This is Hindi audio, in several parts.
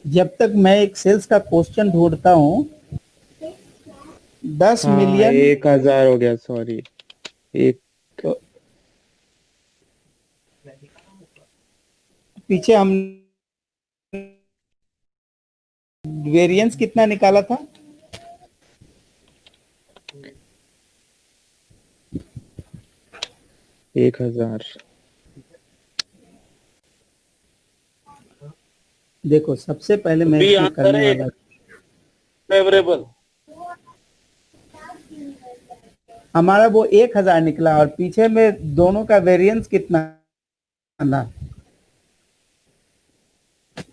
जब तक मैं एक सेल्स का क्वेश्चन ढूंढता हूँ, 10 हाँ मिलियन 1000 हो गया, सॉरी। एक तो पीछे हम वेरिएंस कितना निकाला था? 1000। देखो, सबसे पहले मैं बी इसमें आंसर करने है वाला फेवरेबल। हमारा वो 1000 निकला, और पीछे में दोनों का वेरिएंस कितना था?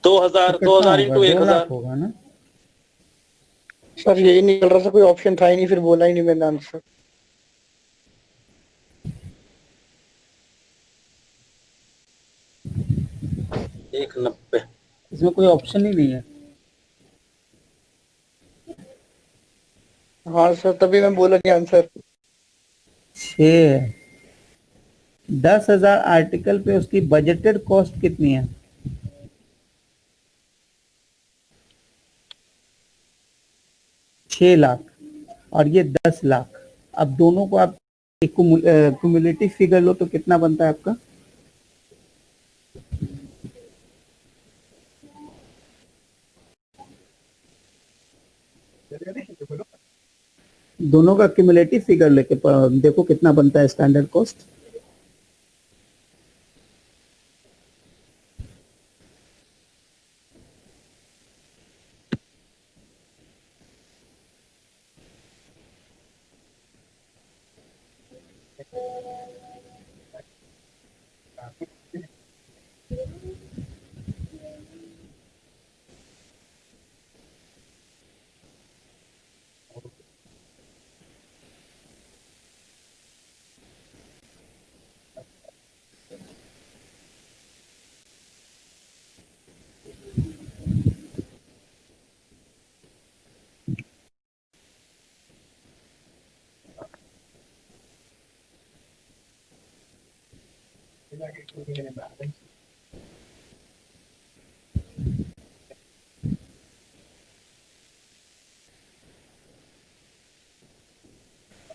2000, तो कितना 2000 होगा? इंटू 2 लाख 1000। होगा ना? सर यही निकल रहा था, कोई ऑप्शन था ही नहीं, फिर बोला ही नहीं मैंने आंसर। 190। इसमें कोई ऑप्शन ही नहीं है। हाँ सर, तभी मैं बोला नहीं आंसर। 6। 10,000 आर्टिकल पे उसकी बजटेड कॉस्ट कितनी है? 6 लाख, और ये 10 लाख। अब दोनों को आप कुमुलेटिव फिगर लो तो कितना बनता है आपका? दोनों का क्यूमुलेटिव फिगर लेके देखो कितना बनता है स्टैंडर्ड कॉस्ट।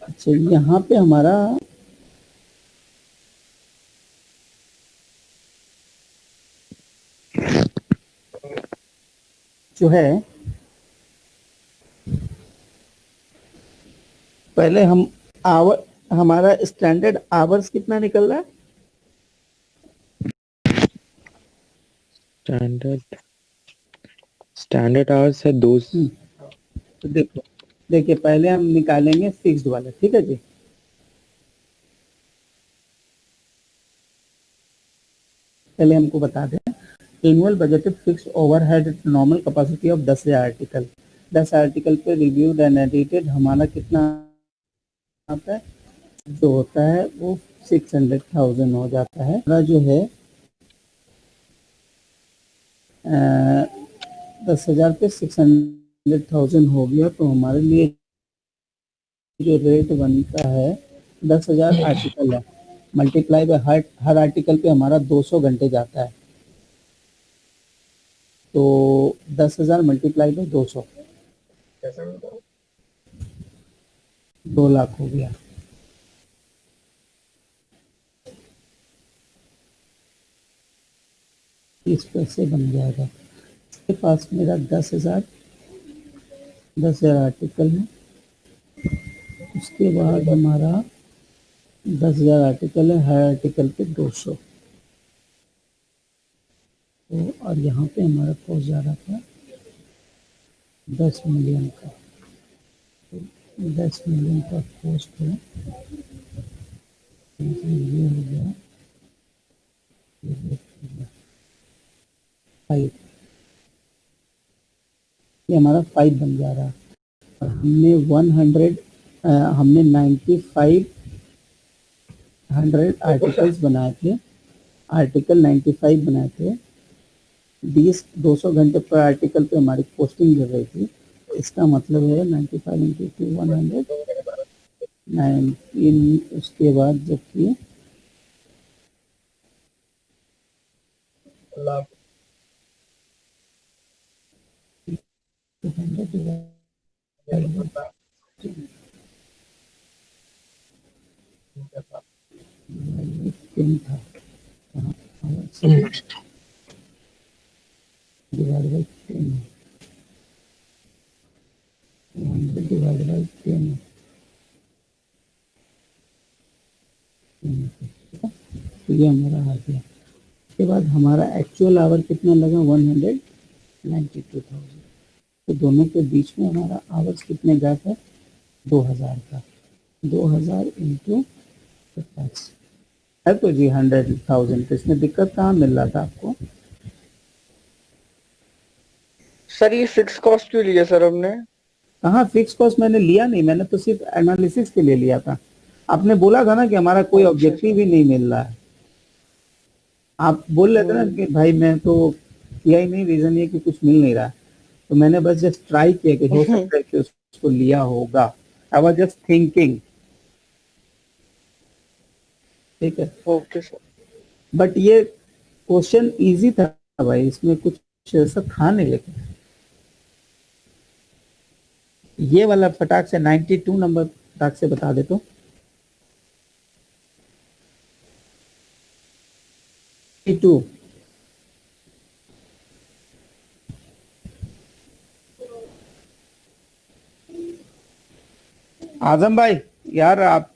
अच्छा, यहाँ पे हमारा जो है, पहले हम आवर, हमारा स्टैंडर्ड आवर्स कितना निकल रहा है? स्टैंडर्ड आवर्स है 2। तो देखो, देखिए पहले हम निकालेंगे फिक्स्ड वाला, ठीक है जी। पहले हमको बता दें, annual budgeted fixed overhead normal capacity of 10,000 article. 10 article पे रिव्यूड एंड एडिटेड हमारा कितना आता है? जो होता है वो 600,000 हो जाता है। हमारा जो है 10,000 पे 600,000 हो गया, तो हमारे लिए जो रेट बनता है, 10,000 आर्टिकल है, मल्टीप्लाई बाय हर आर्टिकल पे हमारा 200 घंटे जाता है। तो 10,000 मल्टीप्लाई बाय 200, 2 लाख हो गया। इस पैसे बन जाएगा। इसके पास मेरा 10,000 आर्टिकल है। उसके बाद हमारा 10,000 आर्टिकल है, हर आर्टिकल पे 200। तो और यहाँ पे हमारा कॉस्ट जा रहा था 10 मिलियन का। तो 10 मिलियन का कॉस्ट है, ये हो गया 5। ये हमारा 5 बन जा रहा है। और हमने 100 हमने 9500 आर्टिकल्स बनाए थे, आर्टिकल 95 बनाए थे। 200 घंटे पर आर्टिकल पे हमारी पोस्टिंग कर रही थी। तो इसका मतलब है 95 इंटू 119। उसके बाद जबकि अल्लाह हाफिज़। 200 divided by 10 था, divided by 10, 100 divided by 10, तो ये हमारा आ गया। उसके बाद हमारा एक्चुअल आवर कितना लगा, 192,000। तो दोनों के बीच में हमारा आवर्स कितने गैप है, 2000 का। 2000 इंटू 50 है तो जी 100,000। तो इसमें दिक्कत कहाँ मिल रहा था आपको? सर ये फिक्स कॉस्ट क्यों लिया सर हमने? कहाँ फिक्स कॉस्ट मैंने लिया नहीं, मैंने तो सिर्फ एनालिसिस के लिए लिया था। आपने बोला था ना कि हमारा कोई ऑब्जेक्टिव ही नहीं मिल रहा है। आप बोल रहे थे ना कि भाई मैं तो किया ही नहीं, रीजन ये कि कुछ मिल नहीं रहा। तो मैंने बस जस्ट ट्राई किया कि हो सकता है कि उसको लिया होगा। I was just thinking. ठीक है, ओके सर। बट ये क्वेश्चन इजी था भाई, इसमें कुछ ऐसा था नहीं। लेकिन ये वाला फटाक से 92 नंबर फटाक से बता दे तो। टू आजम भाई यार, आप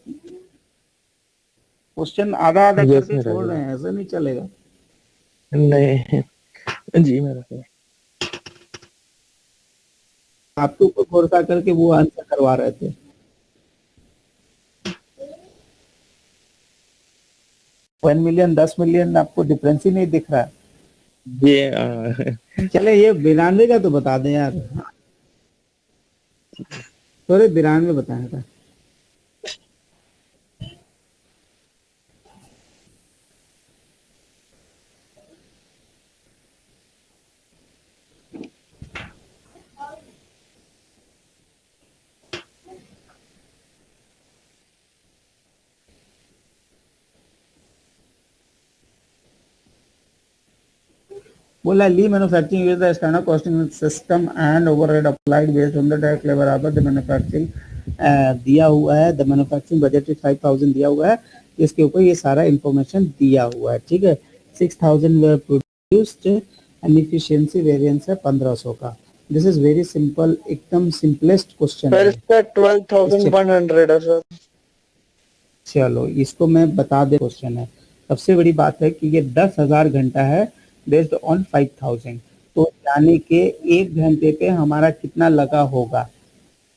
क्वेश्चन आधा आधा Yes, करके मेरा छोड़ जी। रहे हैं, ऐसा नहीं चलेगा। नहीं जी मेरा है। आपके ऊपर भरोसा करके वो आंसर करवा रहे थे। वन मिलियन 10 मिलियन आपको डिफरेंस ही नहीं दिख रहा है। ये चले ये 92 का तो बता दें यार, थोड़े 92 बताया था। बोला Lee manufacturing is the standard costing system and overhead applied based on the direct labour hour. The manufacturing दिया हुआ है, द मैन्युफैक्चरिंग बजट 5000 दिया हुआ है, इसके ऊपर ये सारा इंफॉर्मेशन दिया हुआ है। ठीक है, 6000 वे प्रोड्यूस्ड एंड एफिशिएंसी वेरिएंस है 1500 का। दिस इज वेरी सिंपल, एकदम सिंपलेस्ट क्वेश्चन सर है। इसका 12,100 है सर। चलो इसको मैं बता दे, क्वेश्चन है। सबसे बड़ी बात है कि ये 10,000 घंटा है बेस्ड ऑन 5000। तो यानी कि एक घंटे पे हमारा कितना लगा होगा,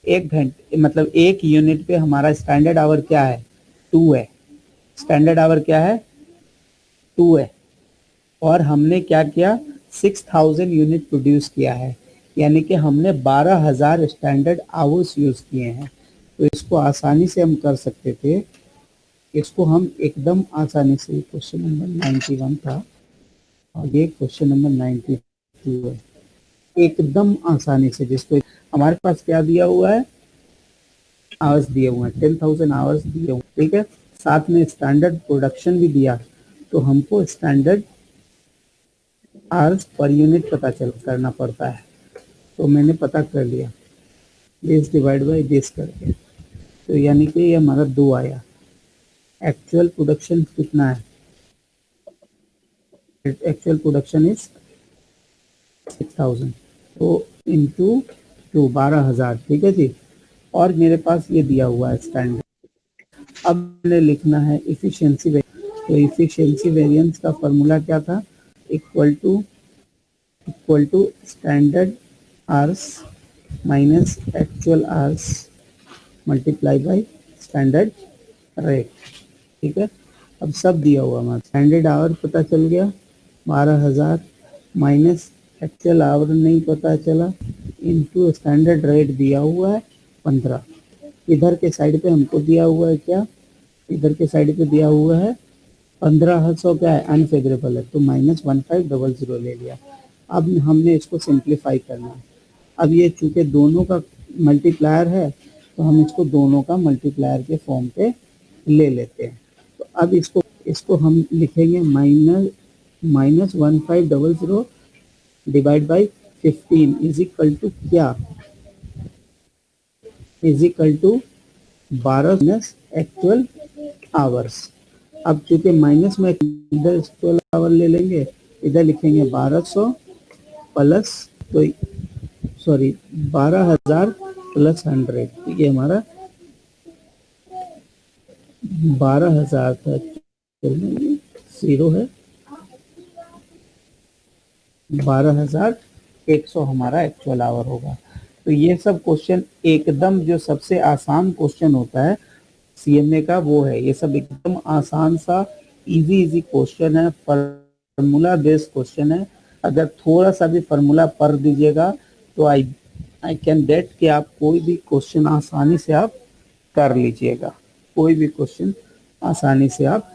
एक घंटे मतलब एक यूनिट पे हमारा स्टैंडर्ड आवर क्या है, 2 है। स्टैंडर्ड आवर क्या है, 2 है। और हमने क्या किया, 6000 यूनिट प्रोड्यूस किया है, यानी कि हमने 12,000 स्टैंडर्ड आवर्स यूज किए हैं। तो इसको आसानी से हम कर सकते थे, इसको हम एकदम आसानी से। क्वेश्चन नंबर 91 था और ये क्वेश्चन नंबर 92 है। एकदम आसानी से, जिसको हमारे पास क्या दिया हुआ है, आवर्स दिए हुए हैं, 10,000 आवर्स दिए हुए, ठीक है। साथ में स्टैंडर्ड प्रोडक्शन भी दिया, तो हमको स्टैंडर्ड आवर्स पर यूनिट पता चल करना पड़ता है। तो मैंने पता कर लिया, दिस डिवाइड बाई दिस करके। तो यानी कि ये हमारा 2 आया। एक्चुअल प्रोडक्शन कितना है, एक्चुअल प्रोडक्शन इज 6000, तो इंटू 2 12,000, ठीक है जी। और मेरे पास ये दिया हुआ है स्टैंडर्ड। अब मैंने लिखना है इफिशिएंसी वेरिएंस। तो इफिशिएंसी वेरिएंस का फॉर्मूला क्या था, equal to standard hours minus actual hours multiply by standard rate, ठीक है। अब सब दिया हुआ हमारा स्टैंडर्ड आवर पता चल गया 12,000 माइनस एक्चुअल आवर नहीं पता चला, इनटू स्टैंडर्ड रेट दिया हुआ है 15। इधर के साइड पे हमको दिया हुआ है क्या, इधर के साइड पे दिया हुआ है 1500 क्या है, अनफेवरेबल है, तो -1500 ले लिया। अब हमने इसको सिंप्लीफाई करना है। अब ये चूंकि दोनों का मल्टीप्लायर है, तो हम इसको दोनों का मल्टीप्लायर के फॉर्म पे ले लेते हैं। तो अब इसको हम लिखेंगे minus 1500 divide by 15 is equal to क्या, is equal to 12 minus actual hours. अब चूंकि माइनस में इधर एक्चुअल आवर ले लेंगे, इधर लिखेंगे 1200 प्लस, तो सॉरी 12,000 प्लस 100, ये हमारा 12,000 था, जीरो है, 12,100 हमारा एक्चुअल आवर होगा। तो ये सब क्वेश्चन एकदम जो सबसे आसान क्वेश्चन होता है सीएमए का वो है, ये सब एकदम आसान सा इजी इजी क्वेश्चन है, फार्मूला बेस्ड क्वेश्चन है। अगर थोड़ा सा भी फार्मूला पढ़ दीजिएगा तो आई कैन बेट कि आप कोई भी क्वेश्चन आसानी से आप कर लीजिएगा, कोई भी क्वेश्चन आसानी से आप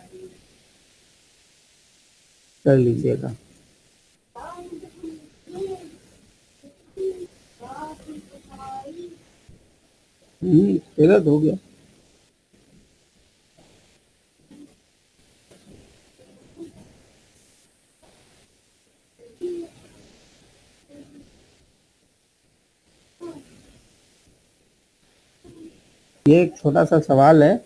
कर लीजिएगा। गलत हो गया। ये एक छोटा सा सवाल है,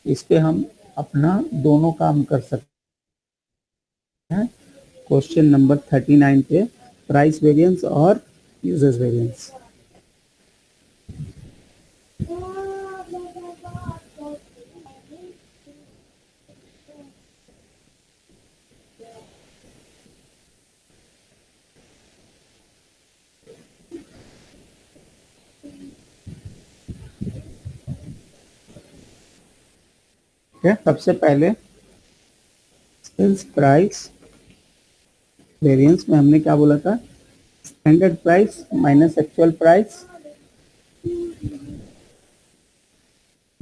इस पे हम अपना दोनों काम कर सकते हैं। क्वेश्चन नंबर 39 पे प्राइस वेरिएंस और यूजर्स वेरिएंस। सबसे पहले सेल्स प्राइस वेरिएंस में हमने क्या बोला था, standard price minus actual price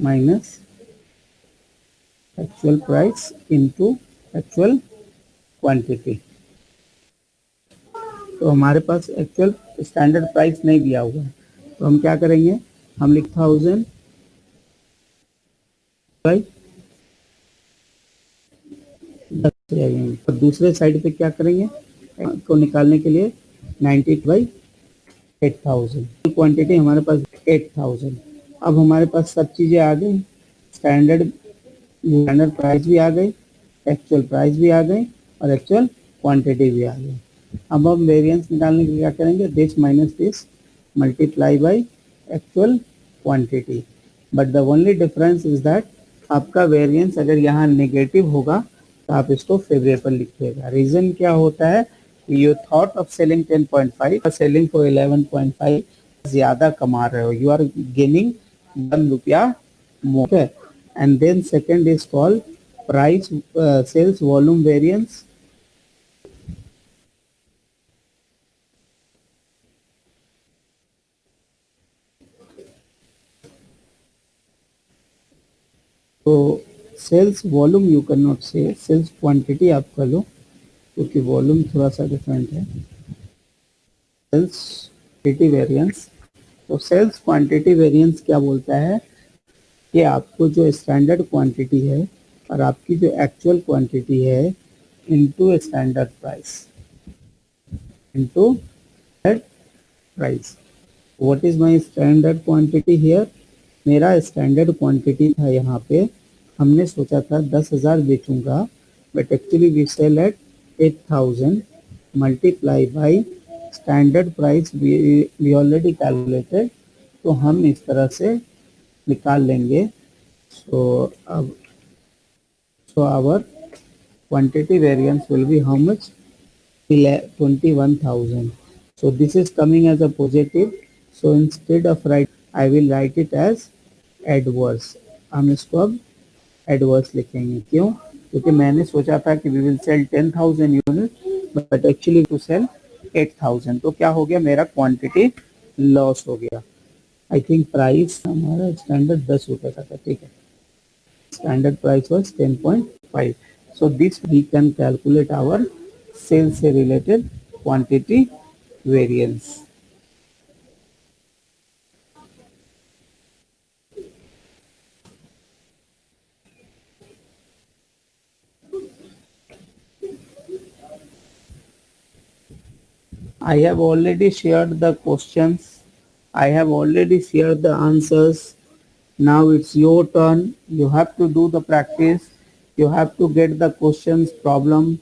minus actual price into actual quantity. तो हमारे पास एक्चुअल स्टैंडर्ड प्राइस नहीं दिया हुआ है, तो हम क्या करेंगे, हम लिख 1000 बाई 10 और दूसरे साइड पे क्या करेंगे को निकालने के लिए 90 बाई 8000, क्वांटिटी हमारे पास 8000। अब हमारे पास सब चीज़ें आ गई, स्टैंडर्ड प्राइस भी आ गई, एक्चुअल प्राइस भी आ गई और एक्चुअल क्वांटिटी भी आ गई। अब हम वेरिएंस निकालने के लिए क्या करेंगे, this minus this multiply by actual quantity, but the only difference is that आपका वेरिएंस अगर यहाँ नेगेटिव होगा तो आप इसको फेवरेबल लिखिएगा। रीजन क्या होता है, you thought of selling 10.5 selling for 11.5, ज्यादा कमा रहे हो, यू आर गेनिंग 1 रुपया more. And then second is called price sales volume variance. तो sales volume you can not say, sales quantity आप कर लो क्योंकि वॉल्यूम थोड़ा सा डिफरेंट है। सेल्स क्वांटिटी वेरिएंस, तो सेल्स क्वांटिटी वेरिएंस क्या बोलता है कि आपको जो स्टैंडर्ड क्वांटिटी है और आपकी जो एक्चुअल क्वांटिटी है into standard price, into price. What is my standard quantity here, मेरा स्टैंडर्ड क्वांटिटी था यहाँ पे, हमने सोचा था 10,000 बेचूंगा, but actually we sell at 8,000 multiply by standard price we already calculated, तो हम इस तरह से निकाल लेंगे। सो अब so our quantity variance will be how much, 21,000. So this is coming as a positive, so instead of write I will write it as adverse, हम इसको अब एडवर्स लिखेंगे। क्यों, क्योंकि मैंने सोचा था कि we will sell 10,000 unit but actually to sell 8,000, तो क्या हो गया, मेरा क्वांटिटी लॉस हो गया। आई थिंक प्राइस हमारा स्टैंडर्ड 10 रुपए का था, ठीक है, standard price was 10.5. So this we can calculate our sales से related quantity variance. I have already shared the questions. I have already shared the answers. Now it's your turn. You have to do the practice. You have to get the questions, problem,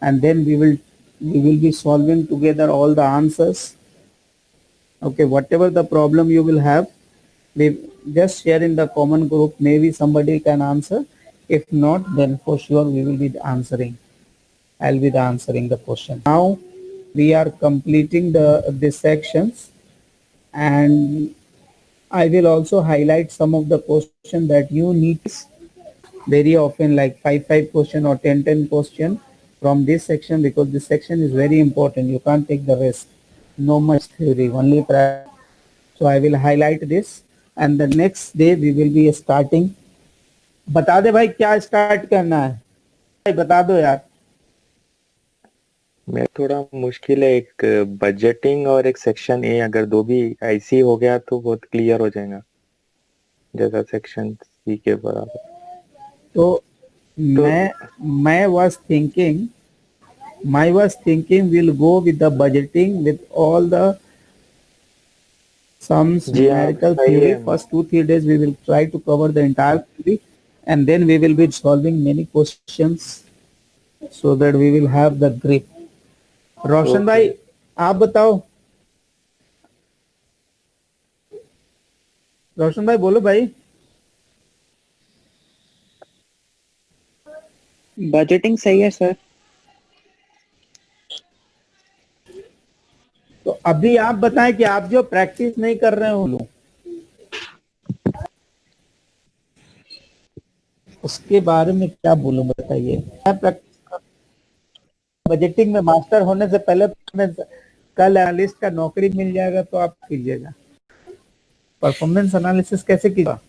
and then we will be solving together all the answers. Okay, whatever the problem you will have, we just share in the common group. Maybe somebody can answer. If not, then for sure we will be answering. I'll be answering the question. Now we are completing these sections, and I will also highlight some of the questions that you need very often, like 5 question or 10 question from this section, because this section is very important. You can't take the rest. No much theory, only practice. So I will highlight this, and the next day we will be starting. बता दे भाई क्या स्टार्ट करना है, भाई बता दो यार. मैं थोड़ा मुश्किल है, एक बजटिंग और एक सेक्शन ए, अगर दो भी ऐसी हो गया तो बहुत क्लियर हो जाएगा, जैसा सेक्शन सी के बराबर. तो मैं was thinking we'll go with the budgeting with all the sums, जी हाँ, numerical सही theory. है. First 2-3 days we will try to cover the entire theory, and then we will be solving many questions so that we will have the grip. Roshan Okay. भाई आप बताओ. रोशन भाई बोलो भाई. बजटिंग सही है सर. तो अभी आप बताएं कि आप जो प्रैक्टिस नहीं कर रहे हो लोग, उसके बारे में क्या बोलूं बताइए. बजटिंग में मास्टर होने से पहले कल एनालिस्ट का नौकरी मिल जाएगा तो आप कीजिएगा. परफॉर्मेंस एनालिसिस कैसे कीजिएगा.